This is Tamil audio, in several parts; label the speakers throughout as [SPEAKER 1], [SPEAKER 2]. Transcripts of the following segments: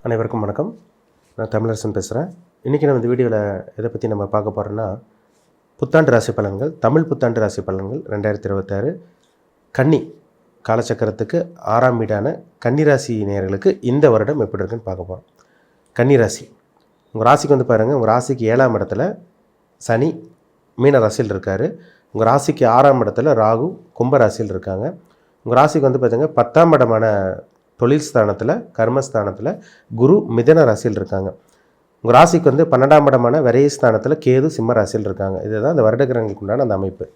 [SPEAKER 1] அனைவருக்கும் வணக்கம். நான் தமிழரசன் பேசுகிறேன். இன்றைக்கி நம்ம இந்த வீடியோவில் எதை பற்றி நம்ம பார்க்க போகிறோன்னா, புத்தாண்டு ராசி பலன்கள், தமிழ் புத்தாண்டு ராசி பலன்கள் 2026 கன்னி காலச்சக்கரத்துக்கு 6ஆம் வீடான கன்னிராசி நேயர்களுக்கு இந்த வருடம் எப்படி இருக்குன்னு பார்க்க போகிறோம். கன்னிராசி, உங்கள் ராசிக்கு வந்து பாருங்கள், உங்கள் ராசிக்கு 7ஆம் இடத்துல சனி மீன ராசியில் இருக்கார். உங்கள் ராசிக்கு 6ஆம் இடத்துல ராகு கும்ப ராசியில் இருக்காங்க. உங்கள் ராசிக்கு வந்து பார்த்திங்க 10ஆம் இடமான தொழில் ஸ்தானத்தில் கர்மஸ்தானத்தில் குரு மிதன ராசியில் இருக்காங்க. உங்கள் ராசிக்கு வந்து 12ஆம் இடமான விரைய ஸ்தானத்தில் கேது சிம்ம ராசியில் இருக்காங்க. இதுதான் அந்த வருடகிரகங்களுக்கு உண்டான அந்த அமைப்பு.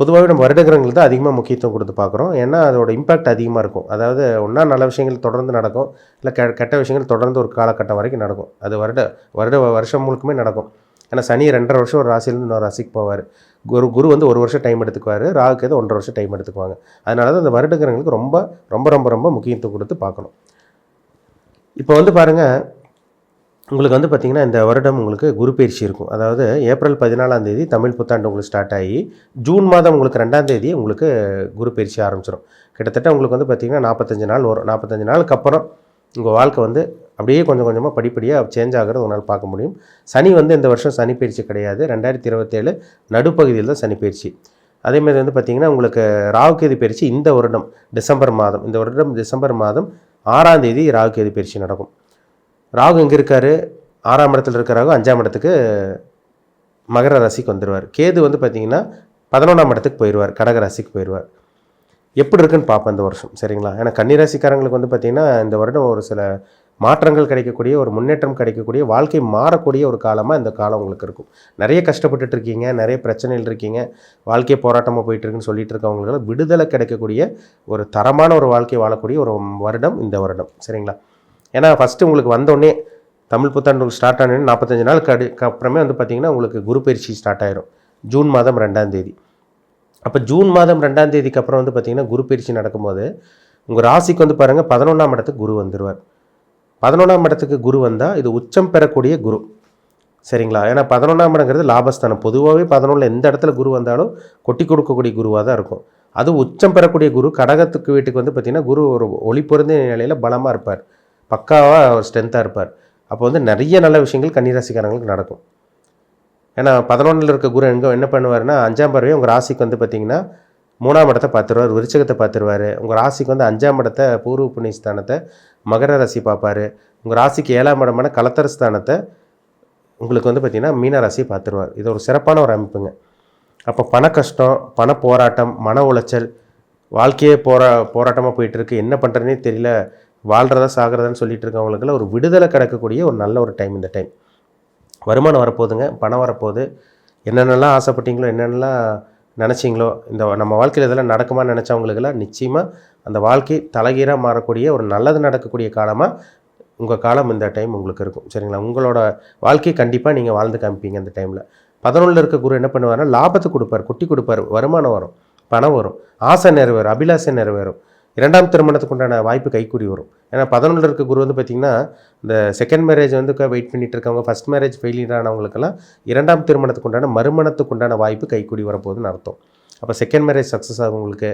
[SPEAKER 1] பொதுவாகவே நம்ம வருடகிரகங்களுக்கு தான் அதிகமாக முக்கியத்துவம் கொடுத்து பார்க்குறோம். ஏன்னா அதோட இம்பாக்ட் அதிகமாக இருக்கும். அதாவது ஒன்றா நல்ல விஷயங்கள் தொடர்ந்து நடக்கும், இல்லை கெட்ட விஷயங்கள் தொடர்ந்து ஒரு காலகட்டம் வரைக்கும் நடக்கும். அது வருஷம் முழுக்குமே நடக்கும். ஏன்னா சனி 2.5 வருஷம் ஒரு ராசியிலேருந்து இன்னொரு ராசிக்கு போவார். குரு வந்து 1 வருஷம் டைம் எடுத்துக்குவார். ராகுக்கு ஏதோ 1.5 வருஷம் டைம் எடுத்துக்குவாங்க. அதனால தான் அந்த வருடகிரகங்களுக்கு ரொம்ப ரொம்ப ரொம்ப ரொம்ப முக்கியத்துவம் கொடுத்து பார்க்கணும். இப்போ வந்து பாருங்கள், உங்களுக்கு வந்து பார்த்திங்கன்னா இந்த வருடம் உங்களுக்கு குரு பயிற்சி இருக்கும். அதாவது ஏப்ரல் 14ஆம் தேதி தமிழ் புத்தாண்டு உங்களுக்கு ஸ்டார்ட் ஆகி ஜூன் மாதம் உங்களுக்கு 2ஆம் தேதி உங்களுக்கு குரு பயிற்சி ஆரம்பிச்சிடும். கிட்டத்தட்ட உங்களுக்கு வந்து பார்த்திங்கன்னா 45 நாள் வரும். 45 நாளுக்கு அப்புறம் உங்கள் வாழ்க்கை வந்து அப்படியே கொஞ்சம் கொஞ்சமாக படிப்படியாக சேஞ்ச் ஆகிறது உங்களால் பார்க்க முடியும். சனி வந்து இந்த வருஷம் சனி பயிற்சி கிடையாது. 2027 நடுப்பகுதியில் தான் சனி பயிற்சி. அதேமாதிரி வந்து பார்த்திங்கன்னா உங்களுக்கு ராகுகேது பயிற்சி இந்த வருடம் டிசம்பர் மாதம், இந்த வருடம் டிசம்பர் மாதம் 6ஆம் தேதி ராகுகேது பயிற்சி நடக்கும். ராகு எங்கே இருக்கார்? 6ஆம் இடத்துல இருக்கிற ராகு 5ஆம் இடத்துக்கு மகர ராசிக்கு வந்துடுவார். கேது வந்து பார்த்திங்கன்னா 11ஆம் இடத்துக்கு போயிடுவார், கடக ராசிக்கு போயிடுவார். எப்படி இருக்குன்னு பார்ப்பேன் இந்த வருஷம், சரிங்களா? ஏன்னா கன்னிராசிக்காரங்களுக்கு வந்து பார்த்திங்கன்னா இந்த வருடம் ஒரு சில மாற்றங்கள் கிடைக்கக்கூடிய, ஒரு முன்னேற்றம் கிடைக்கக்கூடிய, வாழ்க்கை மாறக்கூடிய ஒரு காலமாக இந்த காலம் உங்களுக்கு இருக்கும். நிறைய கஷ்டப்பட்டுட்டு இருக்கீங்க, நிறைய பிரச்சனைகள் இருக்கீங்க, வாழ்க்கை போராட்டமாக போயிட்டுருக்குன்னு சொல்லிட்டு இருக்கவங்களுக்கு விடுதலை கிடைக்கக்கூடிய ஒரு தரமான ஒரு வாழ்க்கை வாழக்கூடிய ஒரு வருடம் இந்த வருடம், சரிங்களா? ஏன்னா ஃபஸ்ட்டு உங்களுக்கு வந்தோடனே தமிழ் புத்தாண்டு ஸ்டார்ட் ஆனோடனே 45 நாளுக்கு அப்புறமே வந்து பார்த்திங்கன்னா உங்களுக்கு குரு பயிற்சி ஸ்டார்ட் ஆயிரும். ஜூன் மாதம் 2ஆம் தேதி. அப்போ ஜூன் மாதம் 2ஆம் தேதிக்கு அப்புறம் வந்து பார்த்திங்கன்னா குரு பயிற்சி நடக்கும்போது உங்கள் ராசிக்கு வந்து பாருங்கள் 11ஆம் இடத்துக்கு குரு வந்துடுவார். 11ஆம் இடத்துக்கு குரு வந்தால் இது உச்சம் பெறக்கூடிய குரு, சரிங்களா? ஏன்னா 11ஆம் இடங்கிறது லாபஸ்தானம். பொதுவாகவே 11 எந்த இடத்துல குரு வந்தாலும் கொட்டி கொடுக்கக்கூடிய குருவாக தான் இருக்கும். அது உச்சம் பெறக்கூடிய குரு கடகத்துக்கு வீட்டுக்கு வந்து பார்த்திங்கன்னா குரு ஒரு ஒளி பொருந்திய நிலையில் பலமாக இருப்பார், பக்காவாக ஒரு ஸ்ட்ரென்த்தாக இருப்பார். அப்போ வந்து நிறைய நல்ல விஷயங்கள் கன்னிராசிக்காரங்களுக்கு நடக்கும். ஏன்னா 11ல் இருக்க குரு என்ன பண்ணுவார்னா 5ஆம் பார்வையை உங்கள் ராசிக்கு வந்து பார்த்திங்கன்னா 3ஆம் இடத்தை பார்த்துருவார், விருச்சகத்தை பார்த்துருவார். உங்கள் ராசிக்கு வந்து 5ஆம் இடத்தை பூர்வ புண்ணிய ஸ்தானத்தை மகர ராசி பார்ப்பார். உங்கள் ராசிக்கு 7ஆம் இடமான கலத்தர ஸ்தானத்தை உங்களுக்கு வந்து பார்த்திங்கன்னா மீன ராசி பார்த்துருவார். இது ஒரு சிறப்பான ஒரு அமைப்புங்க. அப்போ பண கஷ்டம், பண போராட்டம், மன உளைச்சல், வாழ்க்கையே போராட்டமாக போயிட்டுருக்கு, என்ன பண்ணுறதுனே தெரியல, வாழ்கிறதா சாகிறதான்னு சொல்லிட்டு இருக்கவங்களுக்குலாம் ஒரு விடுதலை கிடைக்கக்கூடிய ஒரு நல்ல ஒரு டைம் இந்த டைம். வருமானம் வரப்போகுதுங்க, பணம் வரப்போகுது. என்னென்னலாம் ஆசைப்பட்டீங்களோ, என்னென்னலாம் நினச்சிங்களோ, இந்த நம்ம வாழ்க்கையில் இதெல்லாம் நடக்குமான்னு நினச்சவங்களுக்கெல்லாம் நிச்சயமாக அந்த வாழ்க்கை தலைகீராக மாறக்கூடிய ஒரு நல்லது நடக்கக்கூடிய காலமாக உங்கள் காலம் இந்த டைம் உங்களுக்கு இருக்கும், சரிங்களா? உங்களோட வாழ்க்கையை கண்டிப்பாக நீங்கள் வாழ்ந்து காமிப்பீங்க இந்த டைமில். 11ல் இருக்க குரு என்ன பண்ணுவார்னா லாபத்தை கொடுப்பார், குட்டி கொடுப்பார், வருமானம் வரும், பணம் வரும், ஆசை நிறைவேறும், அபிலாசை நிறைவேறும், 2ஆம் திருமணத்துக்கு உண்டான வாய்ப்பு கைக்கூடி வரும். ஏன்னா 11ல் இருக்க குரு வந்து பார்த்திங்கன்னா இந்த செகண்ட் மேரேஜ் வந்து வெயிட் பண்ணிட்டு இருக்கவங்க, ஃபஸ்ட் மேரேஜ் ஃபெயிலியர் ஆனவங்களுக்கெல்லாம் 2ஆம் திருமணத்துக்கு உண்டான மறுமணத்துக்கு உண்டான வாய்ப்பு கைக்கூடி வரப்போகுதுன்னு அர்த்தம். அப்போ செகண்ட் மேரேஜ் சக்ஸஸ் ஆகும் உங்களுக்கு.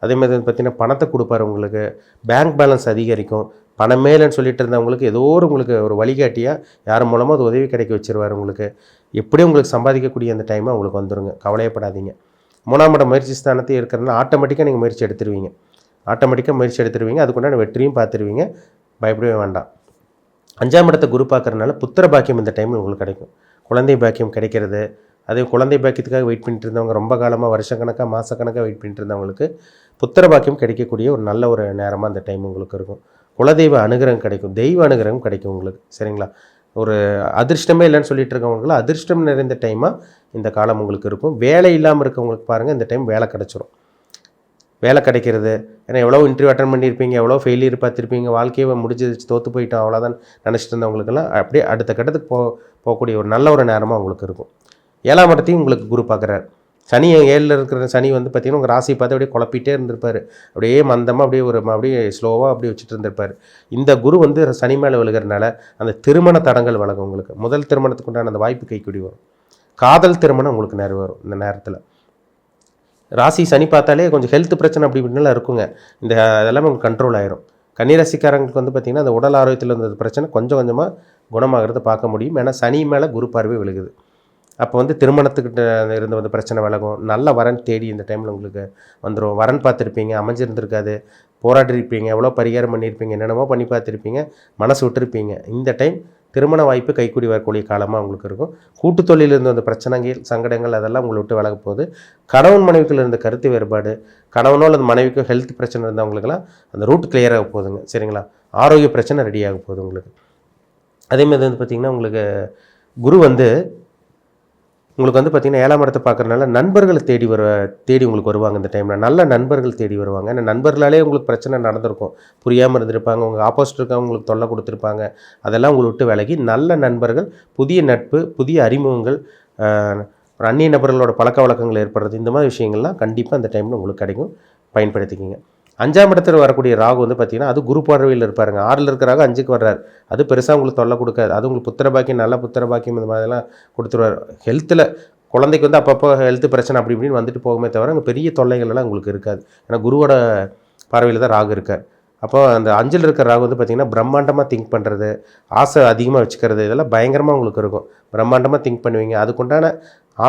[SPEAKER 1] அதேமாதிரி வந்து பார்த்திங்கன்னா பணத்தை கொடுப்பார் உங்களுக்கு, பேங்க் பேலன்ஸ் அதிகரிக்கும், பணம் மேலேன்னு சொல்லிட்டு இருந்தவங்களுக்கு ஏதோ உங்களுக்கு ஒரு வழிகாட்டியாக யார் மூலமாக அது உதவி கிடைக்க வச்சிருவார் உங்களுக்கு. எப்படியும் உங்களுக்கு சம்பாதிக்கக்கூடிய அந்த டைமை உங்களுக்கு வந்துடுங்க, கவலையப்படாதீங்க. 3ஆம் இடம் முயற்சி ஸ்தானத்தை இருக்கிறதுனால ஆட்டோமேட்டிக்காக நீங்கள் முயற்சி எடுத்துருவீங்க, அதுக்குண்டான வெற்றியும் பார்த்துருவீங்க, பயப்படவே வேண்டாம். 5ஆம் இடத்தை குரு பார்க்குறதுனால புத்திர பாக்கியம் இந்த டைமில் உங்களுக்கு கிடைக்கும், குழந்தை பாக்கியம் கிடைக்கிறது. அதே குழந்தை பாக்கியத்துக்காக வெயிட் பண்ணிட்டு இருந்தவங்க, ரொம்ப காலமாக வருஷக்கணக்காக மாதக்கணக்காக வெயிட் பண்ணிட்டு இருந்தவங்களுக்கு புத்திர பாக்கியம் கிடைக்கக்கூடிய ஒரு நல்ல ஒரு நேரமாக அந்த டைம் உங்களுக்கு இருக்கும். குலதெய்வ அனுகிரகம் கிடைக்கும், தெய்வ அனுகிரகம் கிடைக்கும் உங்களுக்கு, சரிங்களா? ஒரு அதிர்ஷ்டமே இல்லைன்னு சொல்லிட்டு இருக்கவங்களுக்கு அதிர்ஷ்டம் நிறைந்த டைமாக இந்த காலம் உங்களுக்கு இருக்கும். வேலை இல்லாமல் இருக்கவங்களுக்கு பாருங்கள், இந்த டைம் வேலை கிடச்சிரும், வேலை கிடைக்கிறது. ஏன்னா எவ்வளோ இன்டர்வியூ அட்டன் பண்ணியிருப்பீங்க, எவ்வளோ ஃபெயிலியர் பார்த்துருப்பீங்க, வாழ்க்கையை முடிஞ்சிச்சு, தோற்று போயிட்டோம் அவ்வளோதான் நினச்சிட்டு இருந்தவங்களுக்கெல்லாம் அப்படியே அடுத்த கட்டத்துக்கு போகக்கூடிய ஒரு நல்ல ஒரு நேரமாக உங்களுக்கு இருக்கும். 7ஆம் இடத்தையும் உங்களுக்கு குரு பார்க்குறார். சனி 7ல் இருக்கிற சனி வந்து பார்த்திங்கன்னா உங்கள் ராசியை பார்த்து அப்படியே குழப்பிட்டே இருந்திருப்பார், அப்படியே மந்தமாக அப்படியே ஸ்லோவாக அப்படியே வச்சுட்டு இருந்திருப்பார். இந்த குரு வந்து சனி மேலே விழுகிறதுனால அந்த திருமண தடங்கள் வழங்கும் உங்களுக்கு. முதல் திருமணத்துக்கு உண்டான அந்த வாய்ப்பு கைக்கூடி வரும். காதல் திருமணம் உங்களுக்கு நிறைவேறும் இந்த நேரத்தில். ராசி சனி பார்த்தாலே கொஞ்சம் ஹெல்த் பிரச்சனை அப்படி இப்படின்லாம் இருக்குங்க. இந்த அதெல்லாம் உங்களுக்கு கண்ட்ரோல் ஆயிரும். கன்னிராசிக்காரங்களுக்கு வந்து பார்த்திங்கன்னா அந்த உடல் ஆரோக்கியத்தில் இருந்த பிரச்சனை கொஞ்சம் கொஞ்சமாக குணமாகிறத பார்க்க முடியும். ஏன்னா சனி மேலே குரு பார்வை விழுகுது. அப்போ வந்து திருமணத்துக்கிட்ட இருந்த வந்து பிரச்சனை விலகும். நல்ல வரன் தேடி இந்த டைமில் உங்களுக்கு வந்துடும். வரன் பார்த்துருப்பீங்க, அமைஞ்சிருந்துருக்காது, போராடிருப்பீங்க, எவ்வளோ பரிகாரம் பண்ணியிருப்பீங்க, என்னென்னமோ பண்ணி பார்த்துருப்பீங்க, மனசு விட்டுருப்பீங்க. இந்த டைம் திருமண வாய்ப்பு கைக்கூடி வரக்கூடிய காலமாக உங்களுக்கு இருக்கும். கூட்டு தொழிலில் இருந்த அந்த பிரச்சனைகள், சங்கடங்கள் அதெல்லாம் உங்களை விட்டு விலக போகுது. கணவன் மனைவிக்குள்ள இருந்த கருத்து வேறுபாடு, கணவனோ அல்லது மனைவிக்கோ ஹெல்த் பிரச்சனை இருந்தவங்களுக்கெல்லாம் அந்த ரூட் கிளியராக போகுதுங்க. சரிங்களா? ஆரோக்கிய பிரச்சனை ரெடியாக போகுது உங்களுக்கு. அதேமாதிரி வந்து பார்த்திங்கன்னா உங்களுக்கு குரு வந்து உங்களுக்கு வந்து பார்த்திங்கன்னா 7ஆம் இடத்தை பார்க்குறதுனால நண்பர்களை தேடி உங்களுக்கு வருவாங்க. இந்த டைமில் நல்ல நண்பர்கள் தேடி வருவாங்க. ஏன்னா நண்பர்களாலே உங்களுக்கு பிரச்சனை நடந்திருக்கும், புரியாமல் இருந்திருப்பாங்க, உங்கள் ஆப்போசிட் இருக்கவங்க உங்களுக்கு தொல்லை கொடுத்துருப்பாங்க. அதெல்லாம் உங்களை விட்டு விலகி நல்ல நண்பர்கள், புதிய நட்பு, புதிய அறிமுகங்கள், ஒரு அந்நிய நபர்களோட பழக்க வழக்கங்கள் ஏற்படுறது, இந்த மாதிரி விஷயங்கள்லாம் கண்டிப்பாக அந்த டைமில் உங்களுக்கு கிடைக்கும். பயன்படுத்திக்கிங்க. 5ஆம் இடத்துல வரக்கூடிய ராகு வந்து பார்த்திங்கன்னா அது குரு பார்வையில் இருப்பாருங்க. 6ல் இருக்கிற ராகு 5க்கு வர்றாரு. அது பெருசாக உங்களுக்கு தொல்லை கொடுக்காது. அது உங்களுக்கு புத்திர பாக்கியம், நல்ல புத்திர பாக்கியம் இந்த மாதிரிலாம் கொடுத்துருவார். ஹெல்த்தில் குழந்தைக்கு வந்து அப்பப்போ ஹெல்த் பிரச்சனை அப்படி இப்படின்னு வந்துட்டு போகுமே தவிர அங்கே பெரிய தொல்லைகள்லாம் உங்களுக்கு இருக்காது. ஏன்னா குருவோட பார்வையில் தான் ராகு இருக்கார். அப்போ அந்த 5ல் இருக்கிற ராகு வந்து பார்த்திங்கன்னா பிரம்மாண்டமாக திங்க் பண்ணுறது, ஆசை அதிகமாக வச்சுக்கிறது, இதெல்லாம் பயங்கரமாக உங்களுக்கு இருக்கும். பிரம்மாண்டமாக திங்க் பண்ணுவீங்க. அதுக்குண்டான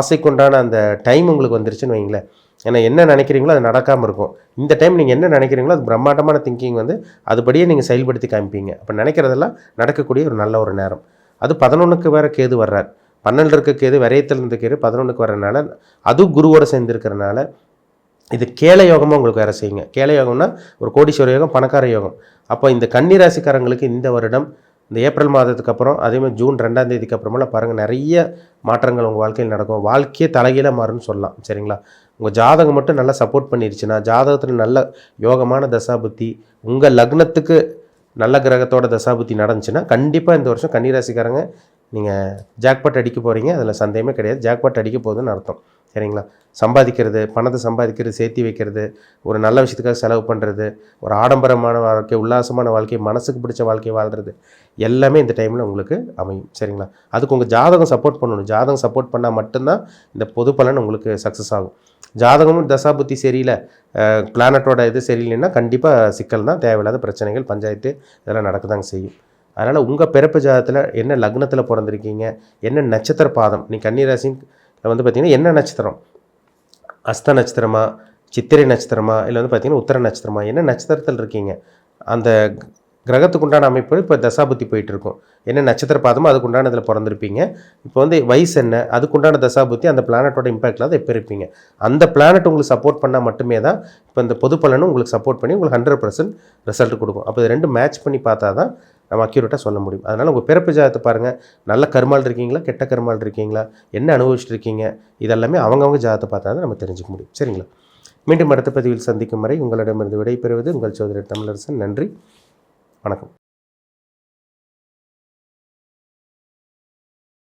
[SPEAKER 1] ஆசைக்குண்டான அந்த டைம் உங்களுக்கு வந்துருச்சுன்னு வைங்களேன். ஏன்னா என்ன நினைக்கிறீங்களோ அது நடக்காமல் இருக்கும். இந்த டைம் நீங்கள் என்ன நினைக்கிறீங்களோ அது பிரம்மாண்டமான திங்கிங் வந்து அதுபடியே நீங்கள் செயல்படுத்தி காமிப்பீங்க. அப்போ நினைக்கிறதெல்லாம் நடக்கக்கூடிய ஒரு நல்ல ஒரு நேரம். அது 11க்கு வேறு கேது வர்றார். 12 இருக்க கேது, விரயத்தில் இருந்த கேது 11க்கு வர்றதுனால, அதுவும் குருவோடு சேர்ந்துருக்கிறதுனால இது கேள யோகமாக உங்களுக்கு வேறு செய்யுங்க. கேள யோகம்னா ஒரு கோடீஸ்வர யோகம், பணக்கார யோகம். அப்போ இந்த கன்னி ராசிக்காரங்களுக்கு இந்த வருடம் இந்த ஏப்ரல் மாதத்துக்கு அப்புறம், அதேமாதிரி ஜூன் 2ஆம் தேதிக்கு அப்புறமெல்லாம் பாருங்கள் நிறைய மாற்றங்கள் உங்கள் வாழ்க்கையில் நடக்கும். வாழ்க்கையே தலைகீழாக மாறும்னு சொல்லலாம். சரிங்களா? உங்கள் ஜாதகம் மட்டும் நல்லா சப்போர்ட் பண்ணிருச்சுன்னா, ஜாதகத்தில் நல்ல யோகமான தசாபுத்தி, உங்கள் லக்னத்துக்கு நல்ல கிரகத்தோட தசாபுத்தி நடந்துச்சுன்னா கண்டிப்பாக இந்த வருஷம் கன்னிராசிக்காரங்க நீங்கள் ஜாக்பாட் அடிக்க போகிறீங்க. அதில் சந்தேகமே கிடையாது. ஜாக்பாட் அடிக்க போகுதுன்னு அர்த்தம். சரிங்களா? சம்பாதிக்கிறது, பணத்தை சம்பாதிக்கிறது, சேர்த்தி வைக்கிறது, ஒரு நல்ல விஷயத்துக்காக செலவு பண்ணுறது, ஒரு ஆடம்பரமான வாழ்க்கை, உல்லாசமான வாழ்க்கை, மனசுக்கு பிடிச்ச வாழ்க்கை வாழ்கிறது, எல்லாமே இந்த டைமில் உங்களுக்கு அமையும். சரிங்களா? அதுக்கு உங்கள் ஜாதகம் சப்போர்ட் பண்ணணும். ஜாதகம் சப்போர்ட் பண்ணால் மட்டும்தான் இந்த பொது பலன் உங்களுக்கு சக்ஸஸ் ஆகும். ஜாதகமும் தசாபுத்தி சரியில்லை, பிளானட்டோட இது சரியில்லைன்னா கண்டிப்பாக சிக்கல் தான், தேவையில்லாத பிரச்சனைகள், பஞ்சாயத்து இதெல்லாம் நடக்கதாங்க செய்யும். அதனால் உங்கள் பிறப்பு ஜாதகத்தில் என்ன லக்னத்தில் பிறந்திருக்கீங்க, என்ன நட்சத்திர பாதம், நீ கன்னிராசி வந்து பார்த்திங்கன்னா என்ன நட்சத்திரம், அஸ்த நட்சத்திரமா, சித்திரை நட்சத்திரமா, இல்லை வந்து பார்த்திங்கன்னா உத்தர நட்சத்திரமா, என்ன நட்சத்திரத்தில் இருக்கீங்க, அந்த கிரகத்துக்கு உண்டான அமைப்பு இப்போ தசாபுத்தி போயிட்டுருக்கும். என்ன நட்சத்திர பாதமோ அதுக்குண்டான இதில் பிறந்திருப்பீங்க. இப்போ வந்து வயசு என்ன, அதுக்குண்டான தசாபுத்தி அந்த பிளானட்டோட இம்பாக்டில் அதை எப்போ இருப்பீங்க. அந்த பிளானட் உங்களுக்கு சப்போர்ட் பண்ணால் மட்டுமே தான் இப்போ இந்த பொது பலனும் உங்களுக்கு சப்போர்ட் பண்ணி உங்களுக்கு 100% ரிசல்ட் கொடுக்கும். அப்போ இது ரெண்டும் மேட்ச் பண்ணி பார்த்தா தான் நம்ம அக்யூரேட்டாக சொல்ல முடியும். அதனால் உங்கள் பிறப்பு ஜாதகத்தை பாருங்கள். நல்ல கர்மால் இருக்கீங்களா, கெட்ட கர்மால் இருக்கீங்களா, என்ன அனுபவிச்சுட்டு இருக்கீங்க, இதெல்லாமே அவங்கவுங்க ஜாதகத்தை பார்த்தா தான் நம்ம தெரிஞ்சுக்க முடியும். சரிங்களா? மீண்டும் அடுத்த பதிவில் சந்திக்கும் வரை உங்களிடமிருந்து விடைபெறுவது உங்கள் சோதரர் தமிழரசன். நன்றி, வணக்கம்.